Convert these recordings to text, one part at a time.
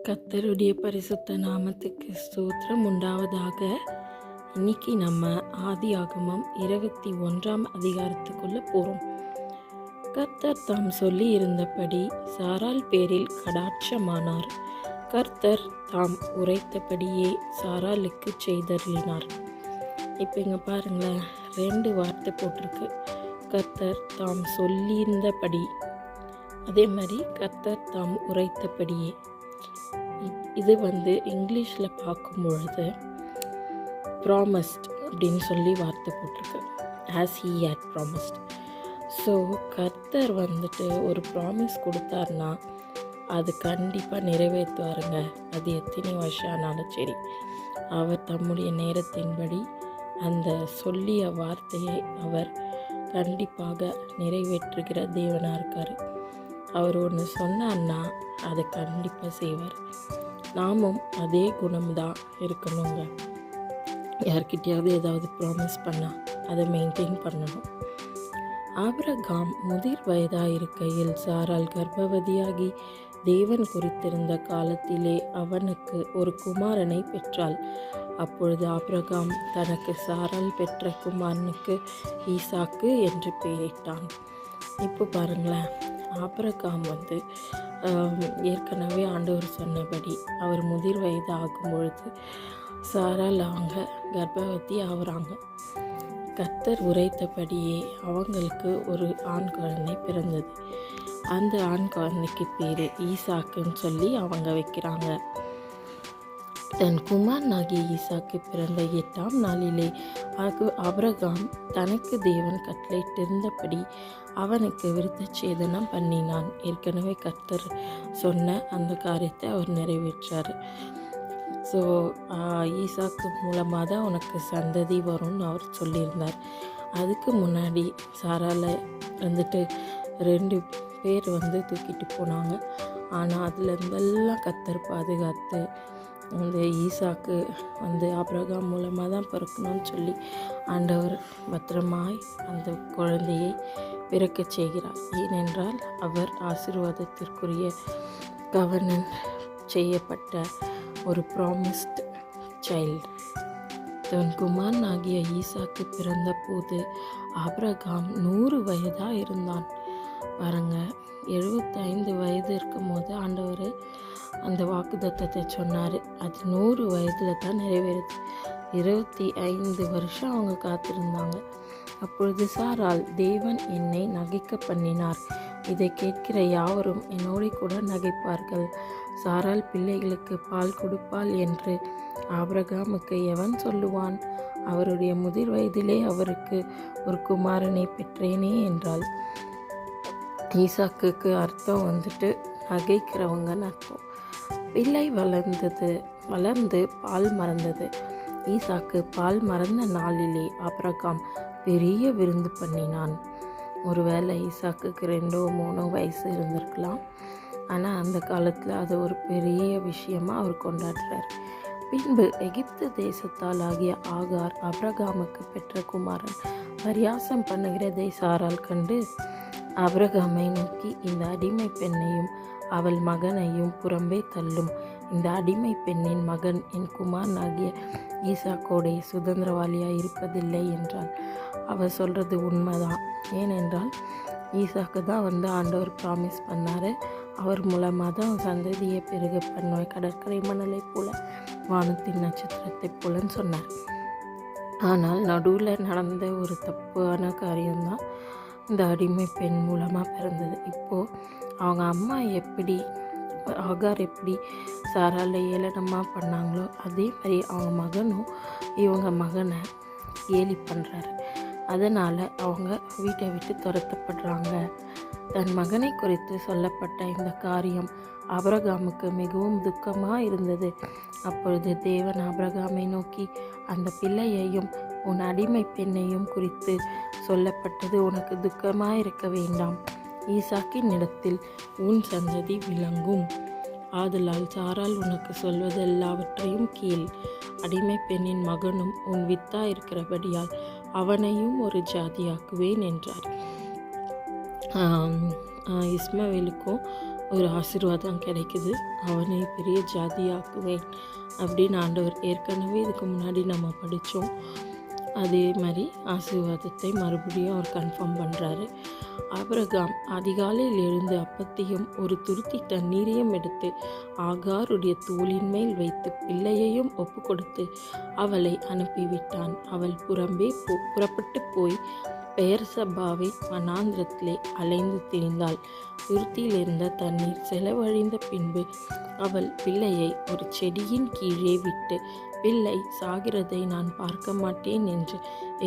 கர்த்தருடைய பரிசுத்த நாமத்துக்கு ஸ்தோத்திரம் உண்டாவதாக. இன்னைக்கு நம்ம ஆதியாகமம் 21ஆம் அதிகாரத்துக்குள்ள போகிறோம். கர்த்தர் தாம் சொல்லி இருந்தபடி சாராள் பேரில் கடாட்சமானார். கர்த்தர் தாம் உரைத்தபடியே சாராளுக்கு செய்தருளினார். இப்போ இங்கே பாருங்களேன், 2 வார்த்தை போட்டிருக்கு. கர்த்தர் தாம் சொல்லியிருந்தபடி, அதே மாதிரி கர்த்தர் தாம் உரைத்தபடியே. இது இங்கிலீஷில் பார்க்கும் பொழுது ப்ராமிஸ்ட் அப்படின்னு சொல்லி வார்த்தை போட்டிருக்கு. As he had promised. So கர்த்தர் ஒரு ப்ராமிஸ் கொடுத்தாருன்னா அது கண்டிப்பாக நிறைவேற்றுவாருங்க. அது எத்தனை வருஷம் ஆனாலும் சரி, அவர் தம்முடைய நேரத்தின்படி அந்த சொல்லிய வார்த்தையை அவர் கண்டிப்பாக நிறைவேற்றுகிற தேவனாக இருக்கார். அவர் ஒன்று சொன்னார்னா அதை கண்டிப்பாக செய்வார். நாமும் அதே குணம்தான் இருக்கணுங்க. யார்கிட்டையாவது ஏதாவது ப்ராமிஸ் பண்ணால் அதை மெயின்டைன் பண்ணணும். ஆபிரகாம் முதிர் வயதாக இருக்கையில் சாராள் கர்ப்பவதியாகி தேவன் குறித்திருந்த காலத்திலே அவனுக்கு ஒரு குமாரனை பெற்றாள். அப்பொழுது ஆபிரகாம் தனக்கு சாராள் பெற்ற குமாரனுக்கு ஈசாக்கு என்று பெயரிட்டான். இப்போ பாருங்களேன், ஆபிரகாம் ஏற்கனவே ஆண்டவர் சொன்னபடி அவர் முதிர் வயது ஆகும் பொழுது சாராள் அவங்க கர்ப்பவதி ஆகுறாங்க. கர்த்தர் உரைத்தபடியே அவங்களுக்கு ஒரு ஆண் குழந்தை பிறந்தது. அந்த ஆண் குழந்தைக்கு பேர் ஈசாக்குன்னு சொல்லி அவங்க வைக்கிறாங்க. தன் குமாரனாகிய ஈசாக்கு பிறந்த 8ஆம் நாளிலே ஆபிரகாம் தனக்கு தேவன் கட்டளையிட்டிருந்தபடி அவனுக்கு விருத்தச்சேதனம் பண்ணினான். ஏற்கனவே கர்த்தர் சொன்ன அந்த காரியத்தை அவர் நிறைவேற்றார். ஸோ ஈசாக்கு மூலமாக தான் உனக்கு சந்ததி வரும்னு அவர் சொல்லியிருந்தார். அதுக்கு முன்னாடி சாரால 2 பேர் தூக்கிட்டு போனாங்க. ஆனால் அதுலேருந்தெல்லாம் கர்த்தர் பாதுகாத்து அந்த ஈசாக்கு ஆபிரகாம் மூலமாக தான் பிறக்கணும்னு சொல்லி ஆண்டவர் பத்திரமாய் அந்த குழந்தையை பிறக்க செய்கிறார். ஏனென்றால் அவர் ஆசீர்வாதத்திற்குரிய கவர்னன் செய்யப்பட்ட ஒரு ப்ராமிஸ்ட் சைல்டு. தன் குமாரன் ஆகிய ஈசாக்கு பிறந்த போது ஆபிரகாம் 100 வயதாக இருந்தான். பாருங்க, 75 வயது இருக்கும் போது ஆண்டவர் அந்த வாக்குத்தத்தத்தை சொன்னார். அது 100 வயதில் தான் நிறைவேறுது. 25 வருஷம் அவங்க காத்திருந்தாங்க. அப்பொழுது சாராள், தேவன் என்னை நகைக்க பண்ணினார், இதை கேட்கிற யாவரும் என்னோட கூட நகைப்பார்கள். சாராள் பிள்ளைகளுக்கு பால் கொடுப்பாள் என்று ஆபிரகாமுக்கு எவன் சொல்லுவான்? அவருடைய முதிர் வயதிலே அவருக்கு ஒரு குமாரனை பெற்றேனே என்றாள். ஈசாக்குக்கு அர்த்தம் நகைக்கிறவங்கன்னு அர்த்தம். பிள்ளை வளர்ந்து பால் மறந்தது. ஈசாக்கு பால் மறந்த நாளிலே ஆபிரகாம் பெரிய விருந்து பண்ணினான். ஒருவேளை ஈசாக்குக்கு 2-3 வயசு இருந்திருக்கலாம். ஆனால் அந்த காலத்தில் அது ஒரு பெரிய விஷயமாக அவர் கொண்டாடுறார். பின்பு எகிப்து தேசத்தால் ஆகிய ஆகார் ஆபிரகாமுக்கு பெற்ற குமாரன் பரியாசம் பண்ணுகிறதை சாராள் கண்டு ஆபிரகாமை நோக்கி, இந்த அடிமை பெண்ணையும் அவள் மகனையும் புறம்பே தள்ளும். இந்த அடிமை பெண்ணின் மகன் என் குமாரனாகிய ஈசாக்கோடைய சுதந்திரவாளியாக இருப்பதில்லை என்றாள். அவர் சொல்கிறது உண்மைதான். ஏனென்றால் ஈசாக்கு தான் ஆண்டவர் ப்ராமிஸ் பண்ணார். அவர் மூலமாக தான் சந்ததியை பெருக பண்ணுவேன், கடற்கரை மணலை போல, வானத்தின் நட்சத்திரத்தை போலன்னு சொன்னார். ஆனால் நடுவில் நடந்த ஒரு தப்பான காரியம்தான் இந்த அடிமை பெண் மூலமாக பிறந்தது. இப்போது அவங்க அம்மா ஆகார் எப்படி சாரால ஏளனமாக பண்ணாங்களோ அதே மாதிரி அவங்க மகனும் இவங்க மகனை கேலி பண்ணுறாரு. அதனால் அவங்க வீட்டை விட்டு துரத்தப்படுறாங்க. தன் மகனை குறித்து சொல்லப்பட்ட இந்த காரியம் ஆபிரகாமுக்கு மிகவும் துக்கமாக இருந்தது. அப்பொழுது தேவன் ஆபிரகாமை நோக்கி, அந்த பிள்ளையையும் உன் அடிமை பெண்ணையும் குறித்து சொல்லப்பட்டது உனக்கு துக்கமாக இருக்க வேண்டாம். ஈசாக்கின் இடத்தில் உன் சந்ததி விளங்கும். ஆதலால் சாராள் உனக்கு சொல்வது எல்லாவற்றையும் கேள். அடிமை பெண்ணின் மகனும் உன் வித்தா இருக்கிறபடியால் அவனையும் ஒரு ஜாதியாக்குவேன் என்றார். இஸ்மவேலுக்கும் ஒரு ஆசீர்வாதம் கிடைக்குது. அவனை பெரிய ஜாதியாக்குவேன் அப்படின்னு ஆண்டவர் ஏற்கனவே இதுக்கு முன்னாடி நம்ம படித்தோம். அதே மாதிரி ஆசீர்வாதத்தை மறுபடியும் அவர் கன்ஃபார்ம் பண்ணுறாரு. ஆபிரகாம் அதிகாலையில் எழுந்து அப்பத்தையும் ஒரு துருத்தி தண்ணீரையும் எடுத்து ஆகாருடைய தோளின் மேல் வைத்து பிள்ளையையும் ஒப்பு கொடுத்து அவளை அனுப்பிவிட்டான். அவள் புறப்பட்டு போய் பெயர்சபாவின் வனாந்திரத்திலே அலைந்து திரிந்தாள். துருத்தியில் இருந்த தண்ணீர் செலவழிந்த பின்பு அவள் பிள்ளையை ஒரு செடியின் கீழே விட்டு, பிள்ளை சாகிறதை நான் பார்க்க மாட்டேன் என்று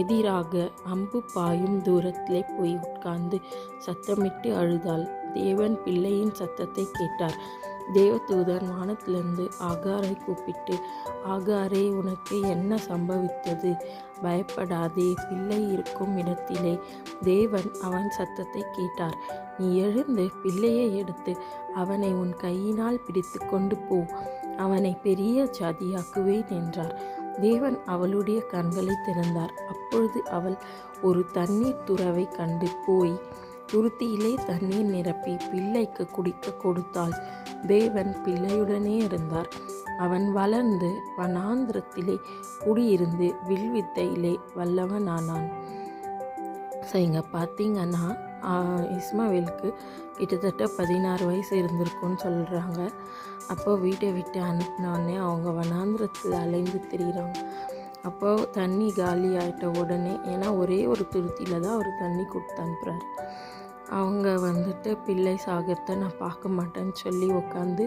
எதிராக அம்பு பாயும் தூரத்திலே போய் உட்கார்ந்து சத்தமிட்டு அழுதாள். தேவன் பிள்ளையின் சத்தத்தை கேட்டார். தேவதூதன் வானத்திலிருந்து ஆகாரை கூப்பிட்டு, ஆகாரே, உனக்கு என்ன சம்பவித்தது? பயப்படாதே, பிள்ளை இருக்கும் இடத்திலே தேவன் அவன் சத்தத்தை கேட்டார். நீ எழுந்து பிள்ளையை எடுத்து அவனை உன் கையினால் பிடித்து கொண்டு போ, அவனை பெரிய ஜாதியாக்குவேன் என்றார். தேவன் அவளுடைய கண்களை திறந்தார். அப்பொழுது அவள் ஒரு தண்ணீர் துறவை கண்டு போய் துருத்தியிலே தண்ணீர் நிரப்பி பிள்ளைக்கு குடிக்க கொடுத்தாள். தேவன் பிள்ளையுடனே இருந்தார். அவன் வளர்ந்து வனாந்திரத்திலே குடியிருந்து வில்வித்தையிலே வல்லவனானான். ஸோ இங்கே பார்த்தீங்கன்னா இஸ்மாவேலுக்கு கிட்டத்தட்ட 16 வயசு இருந்திருக்குன்னு சொல்கிறாங்க. அப்போ வீட்டை விட்டு அனுப்பினோடனே அவங்க வனாந்திரத்தில் அலைந்து திரிகிறாங்க. அப்போ தண்ணி காலி ஆகிட்ட உடனே, ஏன்னா ஒரே ஒரு துருத்தியில் தான் அவர் தண்ணி கொடுத்து அனுப்புகிறார். அவங்க பிள்ளை சாகத்தை நான் பார்க்க மாட்டேன்னு சொல்லி உட்காந்து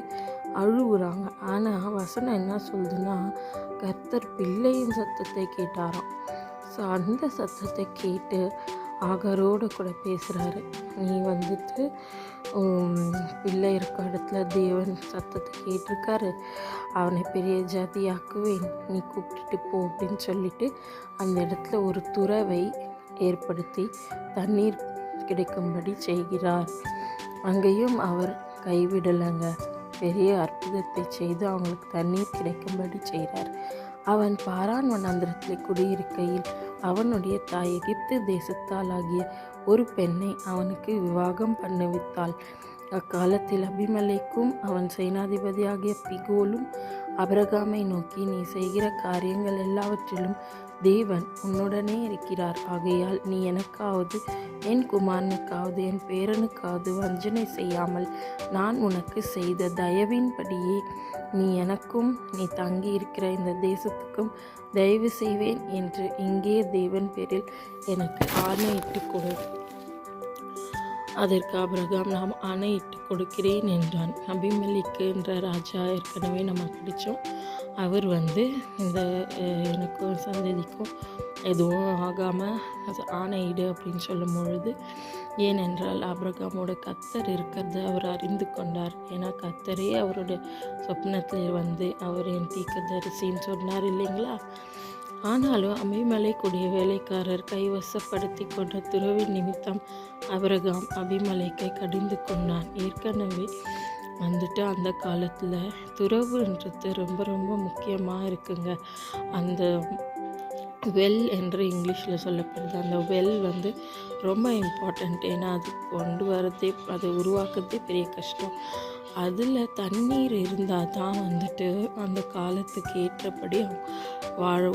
அழுகுறாங்க. ஆனால் வசனம் என்ன சொல்லுதுன்னா, கர்த்தர் பிள்ளையின் சத்தத்தை கேட்டாராம். ஸோ அந்த சத்தத்தை கேட்டு ஆகாரோடு கூட பேசுகிறாரு. நீ பிள்ளை இருக்க இடத்துல தேவன் சத்தத்தை கேட்டிருக்காரு, அவனை பெரிய ஜாதியாக்குவேன், நீ கூப்பிட்டுட்டு போ அப்படின்னு சொல்லிட்டு அந்த இடத்துல ஒரு துறவை ஏற்படுத்தி தண்ணீர் கிடைக்கும்படி செய்கிறார். அங்கேயும் அவர் கைவிடலைங்க. பெரிய அற்புதத்தை செய்து அவங்களுக்கு தண்ணீர் கிடைக்கும்படி செய்கிறார். அவன் பாரான் வனாந்திரத்தில் குடியிருக்கையில் அவனுடைய தாய் எகிப்து தேசத்தாலாகிய ஒரு பெண்ணை அவனுக்கு விவாகம் பண்ணுவித்தாள். அக்காலத்தில் அபிமெலேக்கும் அவன் சேனாதிபதியாகிய பிகோலும் ஆபிரகாமை நோக்கி, நீ செய்கிற காரியங்கள் எல்லாவற்றிலும் தேவன் உன்னுடனே இருக்கிறார். ஆகையால் நீ எனக்காவது என் குமாரனுக்காவது என் பேரனுக்காவது வஞ்சனை செய்யாமல் நான் உனக்கு செய்த தயவின்படியே நீ எனக்கும் நீ தங்கி இருக்கிற இந்த தேசத்துக்கும் தயவு செய்வேன் என்று இங்கே தேவன் பேரில் எனக்கு ஆணையிட்டு கொடு. அதற்கு ஆபிரகாம், நாம் ஆணையிட்டு கொடுக்கிறேன் என்றான். அபிமெலேக்கு என்ற ராஜா ஏற்கனவே நம்ம படித்தோம். அவர் இந்த எனக்கும் சந்ததிக்கும் எதுவும் ஆகாமல் ஆணையிடு அப்படின்னு சொல்லும் பொழுது, ஏனென்றால் ஆபிரகாமோட கர்த்தர் இருக்கிறத அவர் அறிந்து கொண்டார். ஏன்னா கர்த்தரே அவருடைய சொப்னத்தில் அவர் என் தீர்க்கதரிசின்னு சொன்னார் இல்லைங்களா. ஆனாலும் அபிமெலேக்குடைய வேலைக்காரர் கைவசப்படுத்தி கொண்ட துறவின் நிமித்தம் ஆபிரகாம் அபிமெலேக்கை கடிந்து கொண்டான். ஏற்கனவே அந்த காலத்தில் துறவுன்றது ரொம்ப ரொம்ப முக்கியமாக இருக்குங்க. அந்த வெல் என்று இங்கிலீஷில் சொல்லப்படுது. அந்த வெல் ரொம்ப இம்பார்ட்டண்ட். ஏன்னா அது கொண்டு வரதே, அதை உருவாக்குறதே பெரிய கஷ்டம். அதில் தண்ணீர் இருந்தால் தான் அந்த காலத்துக்கு ஏற்றபடி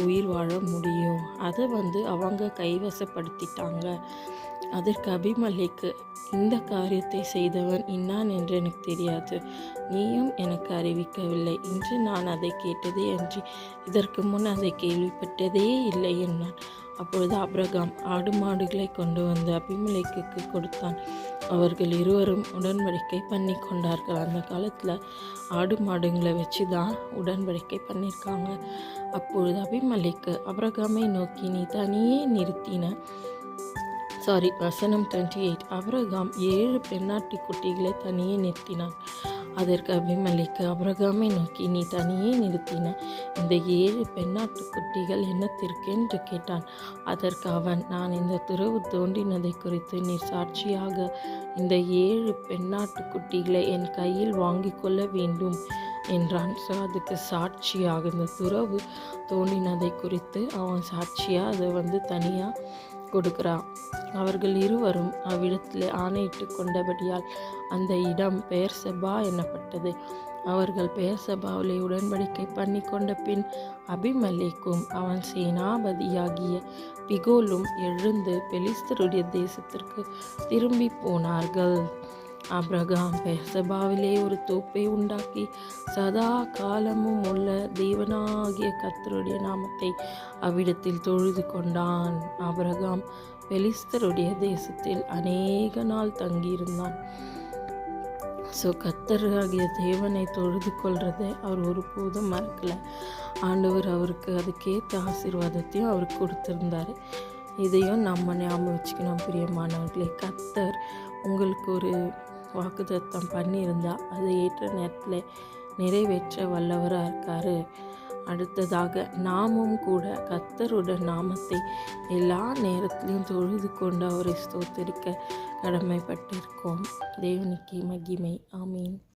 உயிர் வாழ முடியும். அதை அவங்க கைவசப்படுத்திட்டாங்க. அதற்கு அபிமெலேக்கு, இந்த காரியத்தை செய்தவன் இன்னான் என்று எனக்கு தெரியாது, நீயும் எனக்கு அறிவிக்கவில்லை. இன்று நான் அதை கேட்டதே அன்றி இதற்கு முன் அதை கேள்விப்பட்டதே இல்லை என்றான். அப்பொழுது ஆபிரகாம் ஆடு மாடுகளை கொண்டு வந்து அபிமெலேக்குக்கு கொடுத்தான். அவர்கள் இருவரும் உடன்படிக்கை பண்ணி கொண்டார்கள். அந்த காலத்தில் ஆடு மாடுங்களை வச்சு தான் உடன்படிக்கை பண்ணியிருக்காங்க. அப்பொழுது அபிமெலேக்கு ஆபிரகாமை நோக்கி, நீ தனியே வசனம் 28. ஆபிரகாம் 7 பெண்ணாட்டி குட்டிகளை தனியே நிறுத்தினான். அதற்கு அபிமெலேக்கு ஆபிரகாமை நோக்கி, நீ தனியே நிறுத்தின இந்த 7 பெண்ணாட்டு குட்டிகள் என்னத்திற்கு என்று கேட்டான். அதற்கு அவன், நான் இந்த துறவு தோன்றினதை குறித்து நீர் சாட்சியாக இந்த 7 பெண்ணாட்டு குட்டிகளை என் கையில் வாங்கி கொள்ள வேண்டும் என்றான். ஸோ அதுக்கு சாட்சியாக இந்த துறவு தோன்றினதை குறித்து அவன் சாட்சியாக அதை தனியாக கொடுக்கிறார். அவர்கள் இருவரும் அவ்விடத்தில் ஆணையிட்டு கொண்டபடியால் அந்த இடம் பெயர்செபா எனப்பட்டது. அவர்கள் பெயர்செபாவிலே உடன்படிக்கை பண்ணி கொண்ட பின் அபிமெலேக்கும் அவன் சேனாபதியாகிய பிகோலும் எழுந்து பெலிஸ்தருடைய தேசத்திற்கு திரும்பி போனார்கள். ஆபிரகாம் பெயர்செபாவிலே ஒரு தோப்பை உண்டாக்கி சதா காலமும் உள்ள தேவனாகிய கர்த்தருடைய நாமத்தை அவ்விடத்தில் தொழுது கொண்டான். ஆபிரகாம் பெலிஸ்தருடைய தேசத்தில் அநேக நாள் தங்கியிருந்தான். கர்த்தராகிய தேவனை தொழுது கொள்றதை அவர் ஒருபோதும் மறக்கலை. ஆண்டவர் அவருக்கு அதுக்கேற்ற ஆசீர்வாதத்தையும் அவருக்கு கொடுத்துருந்தார். இதையும் நம்ம ஞாபகம் வச்சுக்கணும் பிரியமானவர்களே. கர்த்தர் உங்களுக்கு ஒரு வாக்குத்தத்தம் பண்ணியிருந்தா அதை ஏற்ற நேரத்தில் நிறைவேற்ற வல்லவராக இருக்கார். அடுத்ததாக நாமும் கூட கர்த்தருடைய நாமத்தை எல்லா நேரத்திலையும் தொழுது கொண்டு அவரை ஸ்தோத்தரிக்க கடமைப்பட்டிருக்கோம். தேவனுக்கு மகிமை. ஆமீன்.